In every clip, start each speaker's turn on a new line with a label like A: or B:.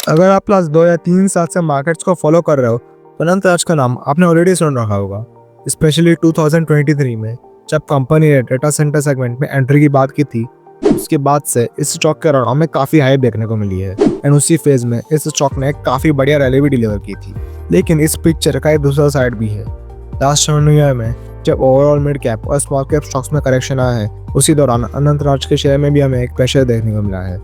A: अगर आप लास्ट 2 या 3 साल से मार्केट्स को फॉलो कर रहे हो तो अनंतराज का नाम आपने ऑलरेडी सुन रखा होगा। स्पेशली 2023 में जब कंपनी ने डेटा सेंटर सेगमेंट में एंट्री की बात की थी, उसके बाद से इस स्टॉक के अराउंड हमें काफ़ी हाइप देखने को मिली है एंड उसी फेज में इस स्टॉक ने काफ़ी बढ़िया रैली भी डिलीवर की थी। लेकिन इस पिक्चर का एक दूसरा साइड भी है। लास्ट 7 ईयर में जब ओवरऑल मिड कैप और स्मॉल कैप स्टॉक्स में करेक्शन आया है, उसी दौरान अनंतराज के शेयर में भी हमें एक प्रेशर देखने को मिला है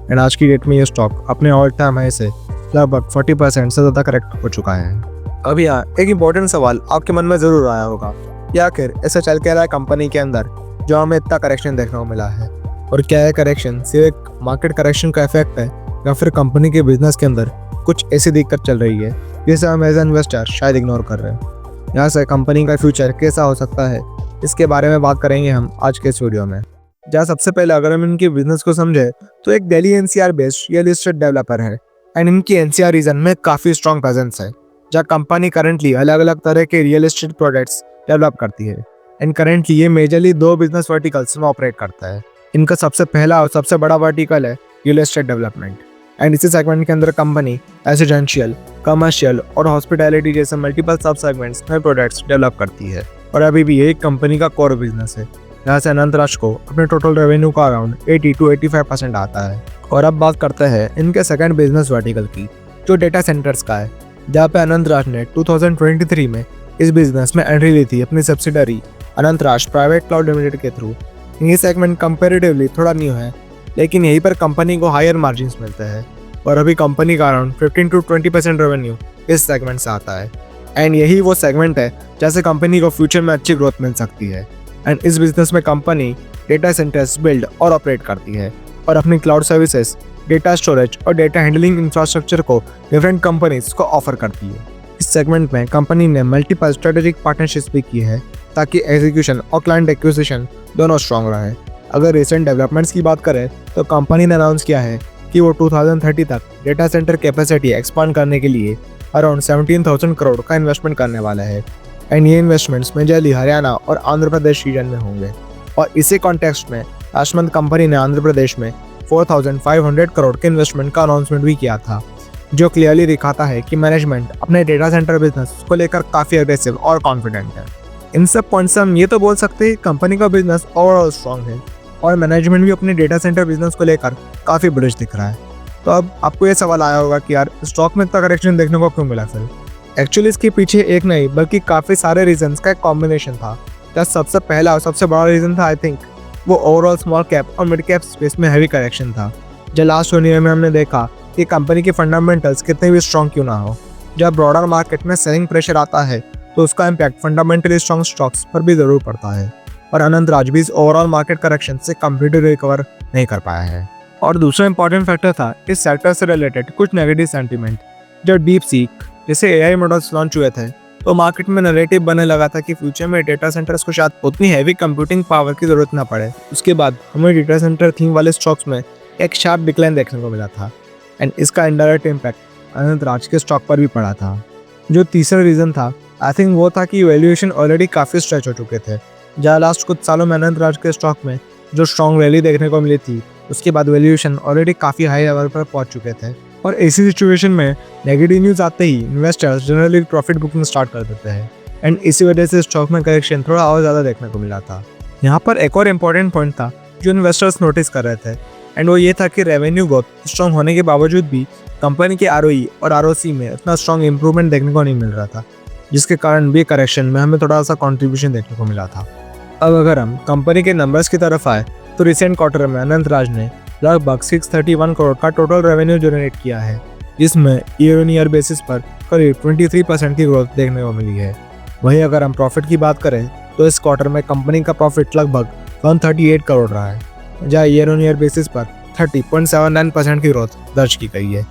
A: एंड आज की डेट में ये स्टॉक अपने ऑल टाइम हाई से लगभग 40% से ज़्यादा करेक्ट हो चुका है। अब यहाँ एक इम्पोर्टेंट सवाल आपके मन में ज़रूर आया होगा, या आखिर ऐसा चल के रहा है कंपनी के अंदर जो हमें इतना करेक्शन देखने को मिला है, और क्या है करेक्शन सिर्फ एक मार्केट करेक्शन का इफेक्ट है या फिर कंपनी के बिजनेस के अंदर कुछ ऐसी दिक्कत चल रही है जिसे हम एज इन्वेस्टर शायद इग्नोर कर रहे हैं। यहाँ से कंपनी का फ्यूचर कैसा हो सकता है, इसके बारे में बात करेंगे हम आज के इस वीडियो में। जहाँ सबसे पहले अगर हम इनके बिजनेस को समझे तो एक Delhi NCR based real estate developer है एंड इनकी एनसीआर रीजन में काफ़ी स्ट्रॉन्ग प्रेजेंस है, जहाँ कंपनी करंटली अलग अलग तरह के रियल एस्टेट प्रोडक्ट्स डेवलप करती है एंड करंटली ये मेजरली 2 बिजनेस वर्टिकल्स में ऑपरेट करता है। इनका सबसे पहला और सबसे बड़ा वर्टिकल है रियल एस्टेट डेवलपमेंट एंड इसी सेगमेंट के अंदर कंपनी रेजिडेंशियल, कमर्शियल और हॉस्पिटैलिटी जैसे मल्टीपल सब सेगमेंट्स में प्रोडक्ट्स डेवलप करती है और अभी भी ये कंपनी का कोर बिजनेस है, जहाँ से अनंतराज को अपने टोटल रेवेन्यू का अराउंड 80 to 85% आता है। और अब बात करते हैं इनके सेकंड बिजनेस वर्टिकल की, जो डेटा सेंटर्स का है, जहाँ पे अनंतराज ने 2023 में इस बिजनेस में एंट्री ली थी अपनी subsidiary Anantraj private cloud limited के थ्रू। ये सेगमेंट कंपेरेटिवली थोड़ा न्यू है, लेकिन यहीं पर कंपनी को हायर मार्जिन मिलते हैं और अभी कंपनी का अराउंड 15 to 20% रेवेन्यू इस सेगमेंट से आता है एंड यही वो सेगमेंट है जैसे कंपनी को फ्यूचर में अच्छी ग्रोथ मिल सकती है। एंड इस बिजनेस में कंपनी डेटा सेंटर्स बिल्ड और ऑपरेट करती है और अपनी क्लाउड सर्विसेज, डेटा स्टोरेज और डेटा हैंडलिंग इंफ्रास्ट्रक्चर को डिफरेंट कंपनीज को ऑफर करती है। इस सेगमेंट में कंपनी ने मल्टीपल स्ट्रेटेजिक पार्टनरशिप्स भी की है ताकि एग्जीक्यूशन और क्लाइंट एक्विजिशन दोनों स्ट्रॉन्ग रहे। अगर रिसेंट डेवलपमेंट्स की बात करें तो कंपनी ने अनाउंस किया है कि वो 2030 तक डेटा सेंटर कैपेसिटी एक्सपांड करने के लिए अराउंड 17,000 करोड़ का इन्वेस्टमेंट करने वाला है एंड ये इन्वेस्टमेंट्स मेजरली हरियाणा और आंध्र प्रदेश रीजन में होंगे। और इसी कॉन्टेक्स्ट में लास्ट मंथ कंपनी ने आंध्र प्रदेश में 4,500 करोड़ के इन्वेस्टमेंट का अनाउंसमेंट भी किया था, जो क्लियरली दिखाता है कि मैनेजमेंट अपने डेटा सेंटर बिजनेस को लेकर काफ़ी अग्रेसिव और कॉन्फिडेंट है। इन सब पॉइंट्स से हम ये तो बोल सकते हैं कंपनी का बिजनेस ओवरऑल स्ट्रॉन्ग है और मैनेजमेंट भी अपने डेटा सेंटर बिजनेस को लेकर काफ़ी बुलिश दिख रहा है। तो अब आपको ये सवाल आया होगा कि यार स्टॉक में इतना करेक्शन देखने को क्यों मिला फिर। एक्चुअली इसके पीछे एक नहीं बल्कि काफ़ी सारे रीजंस का एक कॉम्बिनेशन था। जस्ट सबसे पहला और सबसे बड़ा रीज़न था आई थिंक वो ओवरऑल स्मॉल कैप और मिड कैप स्पेस में हैवी करेक्शन था। जो लास्ट 1 ईयर में हमने देखा कि कंपनी के फंडामेंटल्स कितने भी स्ट्रॉन्ग क्यों ना हो, जब ब्रॉडर मार्केट में सेलिंग प्रेशर आता है तो उसका इम्पैक्ट फंडामेंटली स्ट्रॉन्ग स्टॉक्स पर भी ज़रूर पड़ता है और अनंतराज भी इस ओवरऑल मार्केट करेक्शन से कंप्लीटली रिकवर नहीं कर पाया है। और दूसरा इंपॉर्टेंट फैक्टर था इस सेक्टर से रिलेटेड कुछ नेगेटिव सेंटीमेंट। जब डीप सीक जैसे एआई मॉडल्स लॉन्च हुए थे तो मार्केट में नैरेटिव बनने लगा था कि फ्यूचर में डेटा सेंटर्स को शायद उतनी हैवी कंप्यूटिंग पावर की जरूरत ना पड़े। उसके बाद हमें डेटा सेंटर थीम वाले स्टॉक्स में एक शार्प डिक्लाइन देखने को मिला था एंड इसका इनडायरेक्ट इम्पैक्ट अनंतराज के स्टॉक पर भी पड़ा था। जो तीसरा रीज़न था आई थिंक वो था कि वैल्यूएशन ऑलरेडी काफ़ी स्ट्रेच हो चुके थे। जहाँ लास्ट कुछ सालों में अनंतराज के स्टॉक में जो स्ट्रॉन्ग रैली देखने को मिली थी, उसके बाद वैल्यूएशन ऑलरेडी काफ़ी हाई लेवल पर पहुंच चुके थे और ऐसी सिचुएशन में नेगेटिव न्यूज़ आते ही investors generally profit booking start कर देते हैं एंड इसी वजह से स्टॉक में करेक्शन थोड़ा और ज़्यादा देखने को मिला था। यहाँ पर एक और इम्पॉर्टेंट पॉइंट था जो इन्वेस्टर्स नोटिस कर रहे थे एंड वो ये था कि रेवेन्यू ग्रोथ स्ट्रॉन्ग होने के बावजूद भी कंपनी के आरओई और आरओसी में इतना स्ट्रॉन्ग इंप्रूवमेंट देखने को नहीं मिल रहा था, जिसके कारण भी करेक्शन में हमें थोड़ा सा कॉन्ट्रीब्यूशन देखने को मिला था। अब अगर हम कंपनी के नंबर्स की तरफ आए तो रिसेंट क्वार्टर में अनंतराज ने लगभग 631 करोड़ का टोटल रेवेन्यू जनरेट किया है, जिसमें ईयर ऑन ईयर बेसिस पर करीब 23% की ग्रोथ देखने को मिली है। वहीं अगर हम प्रॉफिट की बात करें तो इस क्वार्टर में कंपनी का प्रॉफिट लगभग 138 करोड़ रहा है, जहाँ ईयर ऑन ईयर बेसिस पर 30.79% की ग्रोथ दर्ज की गई है।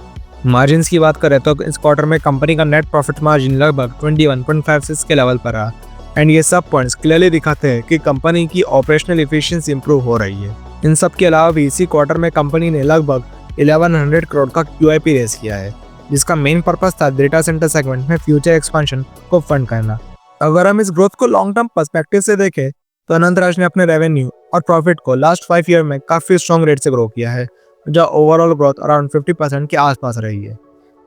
A: मार्जिन्स की बात करें तो इस क्वार्टर में कंपनी का नेट प्रॉफिट मार्जिन लगभग 21.56 के लेवल पर रहा एंड ये सब पॉइंट्स क्लियरली दिखाते हैं कि कंपनी की ऑपरेशनल एफिशिएंसी इंप्रूव हो रही है। इन सब के अलावा भी इसी क्वार्टर में कंपनी ने लगभग 1100 करोड़ का QIP रेस किया है, जिसका मेन पर्पस था डेटा सेंटर सेगमेंट में फ्यूचर एक्सपेंशन को फंड करना। अगर हम इस ग्रोथ को लॉन्ग टर्म पर्सपेक्टिव से देखें तो अनंतराज ने अपने रेवेन्यू और प्रॉफिट को लास्ट 5 ईयर में काफ़ी स्ट्रॉन्ग रेट से ग्रो किया है, जहाँ ओवरऑल ग्रोथ अराउंड 50% के आसपास रही है।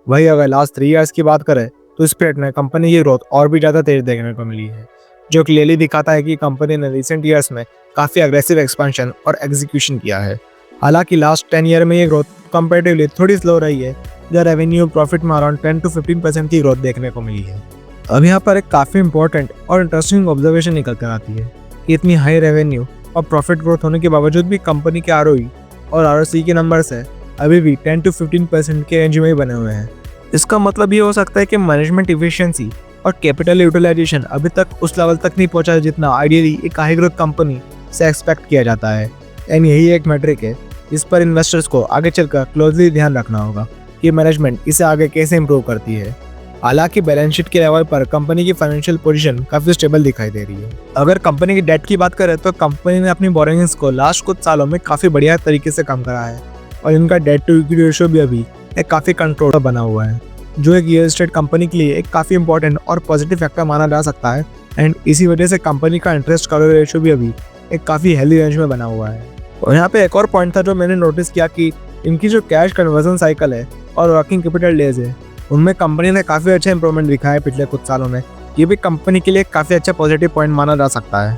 A: वही अगर लास्ट 3 ईयर्स की बात करें तो इस पीरियड में कंपनी की ग्रोथ और भी ज़्यादा तेज देखने को मिली है, जो क्लियरली दिखाता है कि कंपनी ने रिसेंट ईयर्स में काफ़ी अग्रेसिव एक्सपेंशन और एग्जीक्यूशन किया है। हालांकि लास्ट 10 ईयर में ये ग्रोथ कंपेरेटिवली थोड़ी स्लो रही है, जहाँ रेवेन्यू प्रॉफिट में अराउंड 10 to 15% की ग्रोथ देखने को मिली है। अब यहाँ पर एक काफ़ी इंपॉर्टेंट और इंटरेस्टिंग ऑब्जर्वेशन निकल कर आती है कि इतनी हाई रेवेन्यू और प्रॉफिट ग्रोथ होने के बावजूद भी कंपनी के ROE और ROC के नंबर्स है अभी भी 10 to 15% के रेंज में ही बने हुए हैं। इसका मतलब ये हो सकता है कि मैनेजमेंट इफिशिएंसी और कैपिटल यूटिलाइजेशन अभी तक उस लेवल तक नहीं पहुंचा जितना आइडियली एक हाई ग्रोथ कंपनी से एक्सपेक्ट किया जाता है। एंड यही एक मैट्रिक है जिस पर इन्वेस्टर्स को आगे चलकर क्लोजली ध्यान रखना होगा कि मैनेजमेंट इसे आगे कैसे इंप्रूव करती है। हालांकि बैलेंस शीट के लेवल पर कंपनी की फाइनेंशियल पोजीशन काफी स्टेबल दिखाई दे रही है। अगर कंपनी की डेट की बात करें तो कंपनी ने अपनी बोरिंग्स को लास्ट कुछ सालों में काफी बढ़िया तरीके से कम करा है और इनका डेट टू इक्विटी रेशियो भी अभी एक काफी कंट्रोल बना हुआ है, जो एक रियल एस्टेट कंपनी के लिए एक काफी इंपॉर्टेंट और पॉजिटिव फैक्टर माना जा सकता है। एंड इसी वजह से कंपनी का इंटरेस्ट कवरेज रेशियो भी अभी एक काफी हेल्दी रेंज में बना हुआ है। और यहाँ पे एक और पॉइंट था जो मैंने नोटिस किया कि इनकी जो कैश कन्वर्जन साइकिल है और वर्किंग कैपिटल डेज है, उनमें कंपनी ने काफ़ी अच्छा इंप्रूवमेंट दिखाया है पिछले कुछ सालों में। ये भी कंपनी के लिए काफ़ी अच्छा पॉजिटिव पॉइंट माना जा सकता है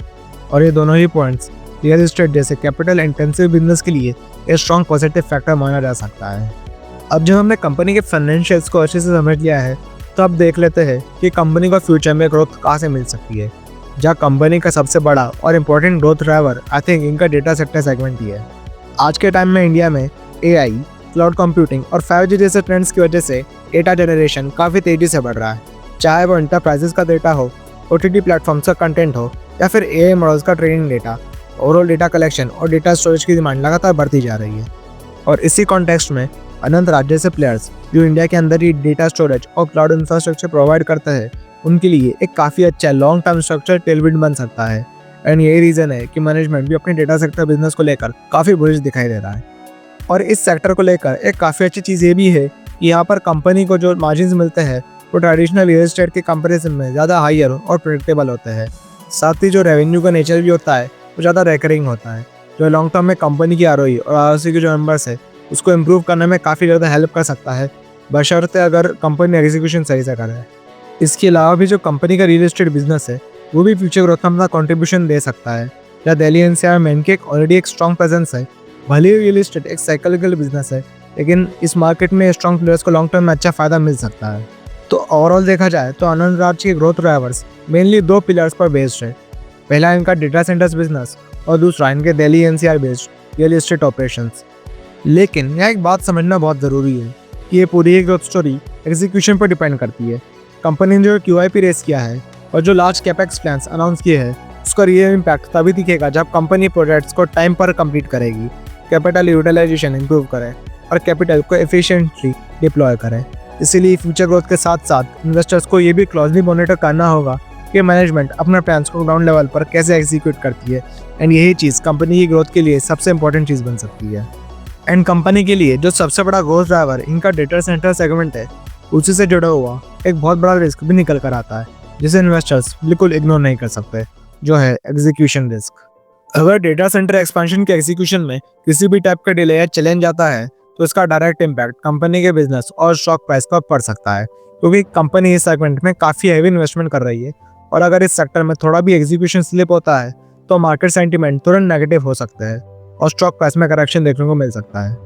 A: और ये दोनों ही पॉइंट्स रियल एस्टेट जैसे कैपिटल इंटेंसिव बिजनेस के लिए एक स्ट्रॉन्ग पॉजिटिव फैक्टर माना जा सकता है। अब जब हमने कंपनी के फाइनेंशियल्स को अच्छे से समझ लिया है तो अब देख लेते हैं कि कंपनी को फ्यूचर में ग्रोथ कहाँ से मिल सकती है, जहाँ कंपनी का सबसे बड़ा और important growth driver I think इनका डेटा सेक्टर सेगमेंट ही है। आज के टाइम में इंडिया में AI, क्लाउड कंप्यूटिंग और 5G जैसे ट्रेंड्स की वजह से डेटा जनरेशन काफ़ी तेज़ी से बढ़ रहा है। चाहे वो इंटरप्राइजेस का डेटा हो, OTT प्लेटफॉर्म्स का कंटेंट हो या फिर AI मॉडल्स का training data, overall data collection और डेटा स्टोरेज की डिमांड लगातार बढ़ती जा रही है। और इसी कॉन्टेक्स्ट में अनंत राज्य से प्लेयर्स जो इंडिया के अंदर ही डेटा स्टोरेज और क्लाउड इंफ्रास्ट्रक्चर प्रोवाइड करते हैं, उनके लिए एक काफ़ी अच्छा लॉन्ग टर्म स्ट्रक्चर टेलविंड बन सकता है। एंड यही रीज़न है कि मैनेजमेंट भी अपने डेटा सेक्टर बिजनेस को लेकर काफ़ी बुलिश दिखाई दे रहा है। और इस सेक्टर को लेकर एक काफ़ी अच्छी चीज़ ये भी है कि यहाँ पर कंपनी को जो मार्जिन मिलते हैं वो ट्रेडिशनल रियल एस्टेट के कंपैरिजन में ज़्यादा हायर और प्रेडिक्टेबल होते हैं। साथ ही जो रेवेन्यू का नेचर भी होता है वो ज़्यादा रेकरिंग होता है, जो लॉन्ग टर्म में कंपनी की ROE और ROC के जो नंबर्स है उसको इम्प्रूव करने में काफ़ी ज़्यादा हेल्प कर सकता है, बशर्ते अगर कंपनी एग्जीक्यूशन सही से करे। इसके अलावा भी जो कंपनी का रियल एस्टेट बिजनेस है वो भी फ्यूचर ग्रोथ में अपना कॉन्ट्रीब्यूशन दे सकता है। जहाँ दिल्ली NCR में इनके ऑलरेडी एक स्ट्रॉन्ग प्रेजेंस है। भले ही रियल एस्टेट एक साइकिलिकल बिजनेस है, लेकिन इस मार्केट में स्ट्रॉन्ग प्लेयर्स को लॉन्ग टर्म में अच्छा फायदा मिल सकता है। तो ओवरऑल देखा जाए तो आनंद राज्य के ग्रोथ ड्राइवर्स मेनली 2 पिलर्स पर बेस्ड है। पहला इनका डेटा सेंटर्स बिजनेस और दूसरा इनके Delhi NCR based real estate operations. लेकिन यहाँ एक बात समझना बहुत ज़रूरी है कि ये पूरी एक ग्रोथ स्टोरी एग्जीक्यूशन पर डिपेंड करती है। कंपनी ने जो QIP रेस किया है और जो लार्ज कैपेक्स प्लान्स अनाउंस किए हैं, उसका रियल इम्पैक्ट तभी दिखेगा जब कंपनी प्रोजेक्ट्स को टाइम पर कंप्लीट करेगी, कैपिटल यूटिलाइजेशन इंप्रूव करें और कैपिटल को एफिशिएंटली डिप्लॉय करें। इसीलिए फ्यूचर ग्रोथ के साथ साथ इन्वेस्टर्स को ये भी क्लोजली मॉनिटर करना होगा कि मैनेजमेंट अपने प्लान्स को ग्राउंड लेवल पर कैसे एग्जीक्यूट करती है। एंड यही चीज़ कंपनी की ग्रोथ के लिए सबसे इंपॉर्टेंट चीज़ बन सकती है। एंड कंपनी के लिए जो सबसे बड़ा ग्रोथ ड्राइवर इनका डेटा सेंटर सेगमेंट है, उसी से जुड़ा हुआ एक बहुत बड़ा रिस्क भी निकल कर आता है, जिसे इन्वेस्टर्स बिल्कुल इग्नोर नहीं कर सकते, जो है एग्जीक्यूशन रिस्क। अगर डेटा सेंटर एक्सपेंशन के एग्जीक्यूशन में किसी भी टाइप का डिले या चैलेंज आता है तो इसका डायरेक्ट इम्पैक्ट कंपनी के बिजनेस और स्टॉक प्राइस पर पड़ सकता है, क्योंकि कंपनी इस सेगमेंट में काफ़ी हैवी इन्वेस्टमेंट कर रही है। और अगर इस सेक्टर में थोड़ा भी एग्जीक्यूशन स्लिप होता है तो मार्केट सेंटीमेंट तुरंत नेगेटिव हो सकते हैं और स्टॉक प्राइस में करेक्शन देखने को मिल सकता है।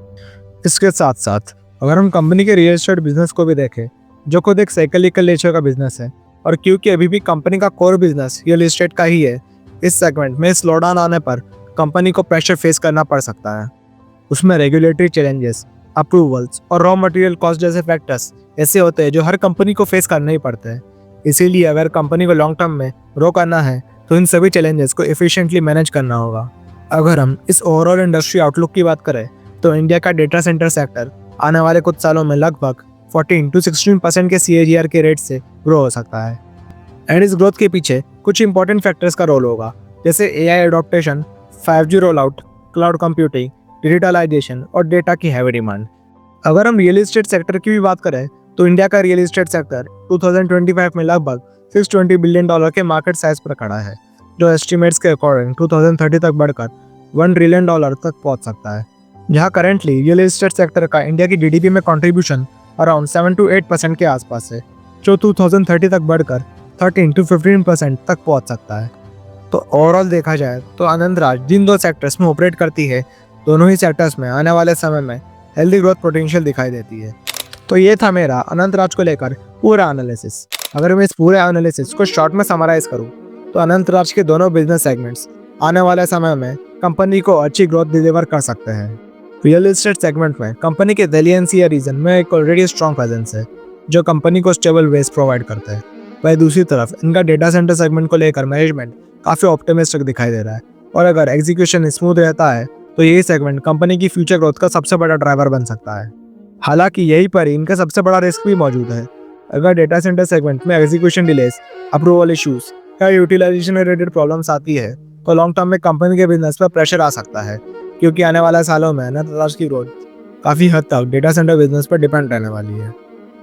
A: इसके साथ साथ अगर हम कंपनी के रियल एस्टेट बिजनेस को भी देखें, जो खुद एक साइकिलिकल नेचर का बिजनेस है, और क्योंकि अभी भी कंपनी का कोर बिजनेस रियल एस्टेट का ही है, इस सेगमेंट में स्लोडाउन आने पर कंपनी को प्रेशर फेस करना पड़ सकता है। उसमें रेगुलेटरी चैलेंजेस, अप्रूवल्स और रॉ मटेरियल कॉस्ट जैसे फैक्टर्स ऐसे होते हैं जो हर कंपनी को फेस करना ही पड़ते हैं। इसीलिए अगर कंपनी को लॉन्ग टर्म में ग्रो करना है तो इन सभी चैलेंजेस को एफिशिएंटली मैनेज करना होगा। अगर हम इस ओवरऑल इंडस्ट्री आउटलुक की बात करें तो इंडिया का डेटा सेंटर सेक्टर आने वाले कुछ सालों में लगभग 14 to 16% के CAGR के रेट से ग्रो हो सकता है। एंड इस ग्रोथ के पीछे कुछ इंपॉर्टेंट फैक्टर्स का रोल होगा, जैसे AI adoption, 5G roll out, cloud computing, digitalisation और डेटा की हैवी डिमांड। अगर हम रियल एस्टेट सेक्टर की भी बात करें तो इंडिया का रियल एस्टेट सेक्टर 2025 में लगभग $620 बिलियन के मार्केट साइज पर खड़ा है, जो एस्टिमेट्स के अकॉर्डिंग 2030 तक बढ़कर $1 ट्रिलियन तक पहुंच सकता है। जहां करंटली रियल एस्टेट सेक्टर का इंडिया की GDP में कंट्रीब्यूशन अराउंड 7 to 8% के आसपास है, जो 2030 तक बढ़कर 13 to 15% तक पहुंच सकता है। तो ओवरऑल देखा जाए तो आनंदराज जिन दो सेक्टर्स में ऑपरेट करती है, दोनों ही सेक्टर्स में आने वाले समय में हेल्दी ग्रोथ पोटेंशियल दिखाई देती है। तो ये था मेरा अनंतराज को लेकर पूरा एनालिसिस। अगर मैं इस पूरे एनालिसिस को शॉर्ट में समराइज करूँ तो अनंतराज के दोनों बिजनेस सेगमेंट्स आने वाले समय में कंपनी को अच्छी ग्रोथ डिलीवर कर सकते हैं। रियल एस्टेट सेगमेंट में कंपनी के दिल्ली एनसीआर रीजन में एक ऑलरेडी स्ट्रॉन्ग प्रेजेंस है, जो कंपनी को स्टेबल बेस प्रोवाइड करता है। वहीं दूसरी तरफ इनका डेटा सेंटर सेगमेंट को लेकर मैनेजमेंट काफ़ी ऑप्टिमिस्टिक दिखाई दे रहा है, और अगर एग्जीक्यूशन स्मूथ रहता है तो यही सेगमेंट कंपनी की फ्यूचर ग्रोथ का सबसे बड़ा ड्राइवर बन सकता है। हालांकि यही पर इनका सबसे बड़ा रिस्क भी मौजूद है। अगर डेटा सेंटर सेगमेंट में एग्जीक्यूशन डिलेस, अप्रूवल इश्यूज या यूटिलाइजेशन रिलेटेड प्रॉब्लम्स आती है तो लॉन्ग टर्म में कंपनी के बिजनेस पर प्रेशर आ सकता है, क्योंकि आने वाले सालों में अनंतराज की ग्रोथ काफ़ी हद तक डेटा सेंटर बिजनेस पर डिपेंड रहने वाली है।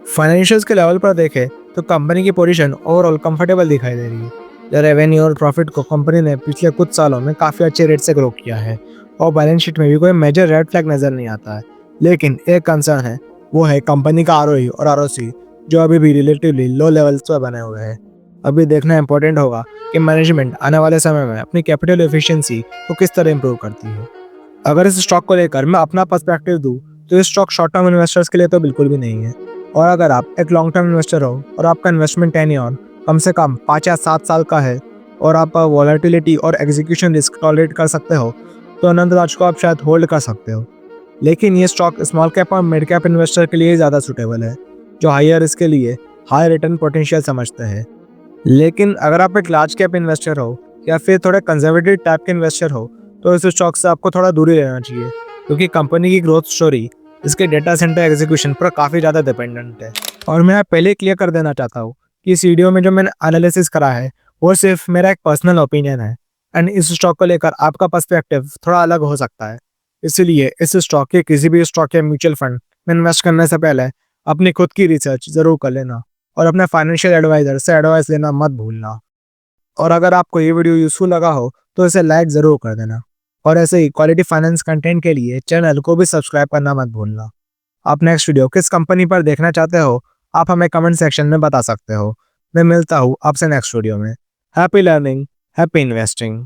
A: फाइनेंशियल्स के लेवल पर देखें तो कंपनी की पोजीशन ओवरऑल कंफर्टेबल दिखाई दे रही है। रेवेन्यू और प्रॉफिट को कंपनी ने पिछले कुछ सालों में काफ़ी अच्छे रेट से ग्रो किया है, और बैलेंस शीट में भी कोई मेजर रेड फ्लैग नज़र नहीं आता है। लेकिन एक कंसर्न है, वो है कंपनी का आरओई और आरओसी, जो अभी भी रिलेटिवली लो लेवल्स पर बने हुए हैं। अभी देखना इंपॉर्टेंट होगा कि मैनेजमेंट आने वाले समय में अपनी कैपिटल एफिशिएंसी को किस तरह इंप्रूव करती है। अगर इस स्टॉक को लेकर मैं अपना पर्सपेक्टिव दूं तो ये स्टॉक शॉर्ट टर्म इन्वेस्टर्स के लिए तो बिल्कुल भी नहीं है। और अगर आप एक लॉन्ग टर्म इन्वेस्टर हो और आपका इन्वेस्टमेंट टेन्योर कम से कम 5 या 7 साल का है और आप वॉलेटिलिटी और एग्जीक्यूशन रिस्क टॉलरेट कर सकते हो, तो अनंतराज को आप शायद होल्ड कर सकते हो। लेकिन ये स्टॉक स्मॉल कैप और मिड कैप इन्वेस्टर के लिए ज़्यादा सूटेबल है, जो हायर रिस्क के लिए हाई रिटर्न पोटेंशियल समझते हैं। लेकिन अगर आप एक लार्ज कैप इन्वेस्टर हो या फिर थोड़े कंजर्वेटिव टाइप के इन्वेस्टर हो, तो इस स्टॉक से आपको थोड़ा दूरी रहना चाहिए, क्योंकि कंपनी की ग्रोथ स्टोरी इसके डेटा सेंटर एग्जीक्यूशन पर काफ़ी ज़्यादा डिपेंडेंट है। और मैं पहले क्लियर कर देना चाहता हूँ कि इस वीडियो में जो मैंने एनालिसिस करा है वो सिर्फ मेरा एक पर्सनल ओपिनियन है, एंड इस स्टॉक को लेकर आपका पर्सपेक्टिव थोड़ा अलग हो सकता है। इसलिए इस स्टॉक या किसी भी स्टॉक या म्यूचुअल फंड में इन्वेस्ट करने से पहले अपनी खुद की रिसर्च ज़रूर कर लेना, और अपने फाइनेंशियल एडवाइजर से एडवाइस लेना मत भूलना। और अगर आपको ये वीडियो यूजफुल लगा हो तो इसे लाइक ज़रूर कर देना, और ऐसे ही क्वालिटी फाइनेंस कंटेंट के लिए चैनल को भी सब्सक्राइब करना मत भूलना। आप नेक्स्ट वीडियो किस कंपनी पर देखना चाहते हो, आप हमें कमेंट सेक्शन में बता सकते हो। मैं मिलता हूँ आपसे नेक्स्ट वीडियो में। Happy learning, happy investing.